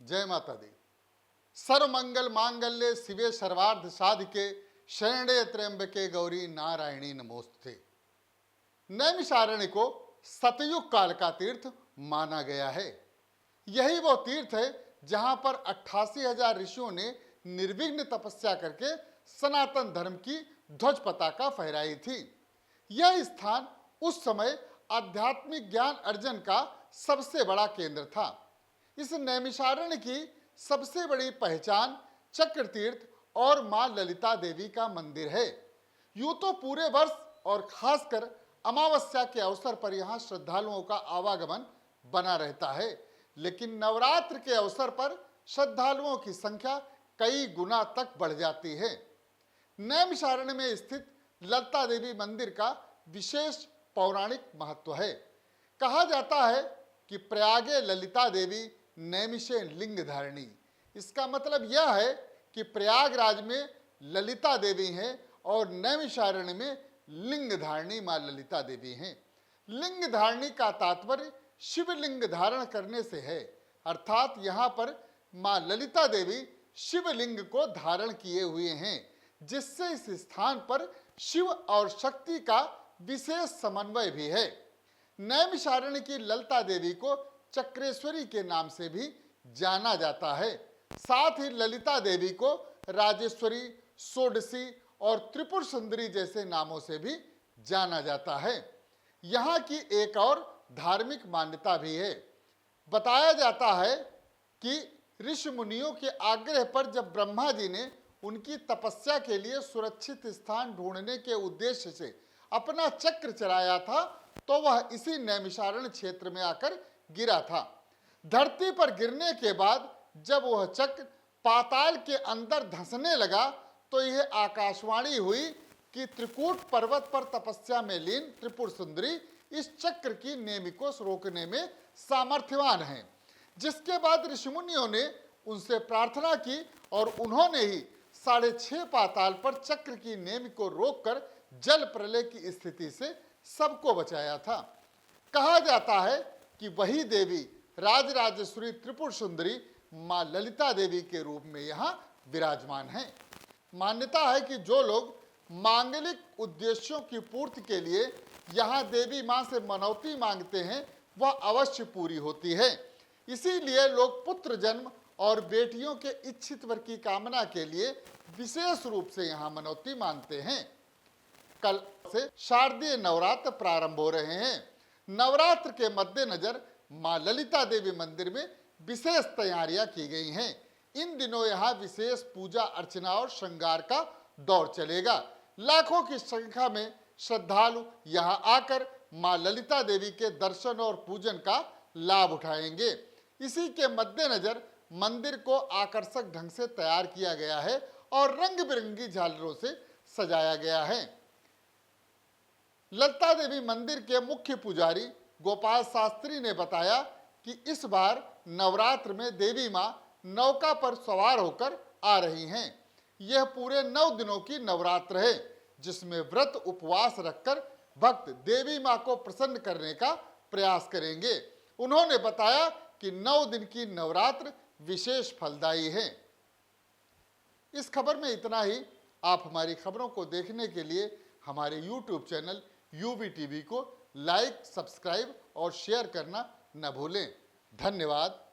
जय माता दी। सर्वमंगल मांगल्ये शिवे सर्वार्थ साधिके शरण्ये त्र्यंबके गौरी नारायणी नमोस्तुते। नैमिषारण्य को सतयुग काल का तीर्थ माना गया है। यही वो तीर्थ है जहां पर 88,000 ऋषियों ने निर्विघ्न तपस्या करके सनातन धर्म की ध्वज पताका फहराई थी। यह स्थान उस समय आध्यात्मिक ज्ञान अर्जन का सबसे बड़ा केंद्र था। इस नैमिषारण्य की सबसे बड़ी पहचान चक्र तीर्थ और मां ललिता देवी का मंदिर है। यूं तो पूरे वर्ष और खासकर अमावस्या के अवसर पर यहाँ श्रद्धालुओं का आवागमन बना रहता है, लेकिन नवरात्र के अवसर पर श्रद्धालुओं की संख्या कई गुना तक बढ़ जाती है। नैमिषारण्य में स्थित ललिता देवी मंदिर का विशेष पौराणिक महत्व है। कहा जाता है कि प्रयागे ललिता देवी नैमिषे लिंग धारिणी। इसका मतलब यह है कि प्रयागराज में ललिता देवी हैं और नैमिषारण्य में लिंग धारिणी मां ललिता देवी हैं। लिंग धारिणी का तात्पर्य शिवलिंग धारण करने से है, अर्थात यहाँ पर मां ललिता देवी शिवलिंग को धारण किए हुए हैं, जिससे इस स्थान पर शिव और शक्ति का विशेष समन्वय भी है। नैमिषारण्य की ललिता देवी को चक्रेश्वरी के नाम से भी जाना जाता है। साथ ही ललिता देवी को राजेश्वरी, षोडशी और त्रिपुर सुंदरी जैसे नामों से भी जाना जाता है। यहाँ की एक और धार्मिक मान्यता भी है। बताया जाता है कि ऋषि मुनियों के आग्रह पर जब ब्रह्मा जी ने उनकी तपस्या के लिए सुरक्षित स्थान ढूंढने के उद्देश्य से अपना चक्र चलाया था, तो वह इसी नैमिषारण्य क्षेत्र में आकर गिरा था। धरती पर गिरने के बाद जब वह चक्र पाताल के अंदर धंसने लगा, तो यह आकाशवाणी हुई कि त्रिकूट पर्वत पर तपस्या में लीन त्रिपुर सुंदरी इस चक्र की नेमि को रोकने में सामर्थ्यवान हैं। जिसके बाद ऋषिमुनियों ने उनसे प्रार्थना की और उन्होंने ही 6.5 पाताल पर चक्र की नेमि को रोककर जल प्रलय की स्थिति से सबको बचाया था। कहा जाता है कि वही देवी राजराजेश्वरी त्रिपुर सुंदरी मां ललिता देवी के रूप में यहाँ विराजमान है। मान्यता है कि जो लोग मांगलिक उद्देश्यों की पूर्ति के लिए यहाँ देवी मां से मनौती मांगते हैं, वह अवश्य पूरी होती है। इसीलिए लोग पुत्र जन्म और बेटियों के इच्छित वर की कामना के लिए विशेष रूप से यहाँ मनौती मांगते हैं। कल से शारदीय नवरात्र प्रारंभ हो रहे हैं। नवरात्र के मद्देनजर मां ललिता देवी मंदिर में विशेष तैयारियां की गई हैं। इन दिनों यहाँ विशेष पूजा अर्चना और श्रृंगार का दौर चलेगा। लाखों की संख्या में श्रद्धालु यहाँ आकर मां ललिता देवी के दर्शन और पूजन का लाभ उठाएंगे। इसी के मद्देनजर मंदिर को आकर्षक ढंग से तैयार किया गया है और रंग बिरंगी झालरों से सजाया गया है। ललिता देवी मंदिर के मुख्य पुजारी गोपाल शास्त्री ने बताया कि इस बार नवरात्र में देवी मां नौका पर सवार होकर आ रही हैं। यह पूरे 9 दिनों की नवरात्र है, जिसमें व्रत उपवास रखकर भक्त देवी मां को प्रसन्न करने का प्रयास करेंगे। उन्होंने बताया कि 9 दिन की नवरात्र विशेष फलदायी है। इस खबर में इतना ही। आप हमारी खबरों को देखने के लिए हमारे YouTube चैनल UV TV को लाइक, सब्सक्राइब और शेयर करना न भूलें। धन्यवाद।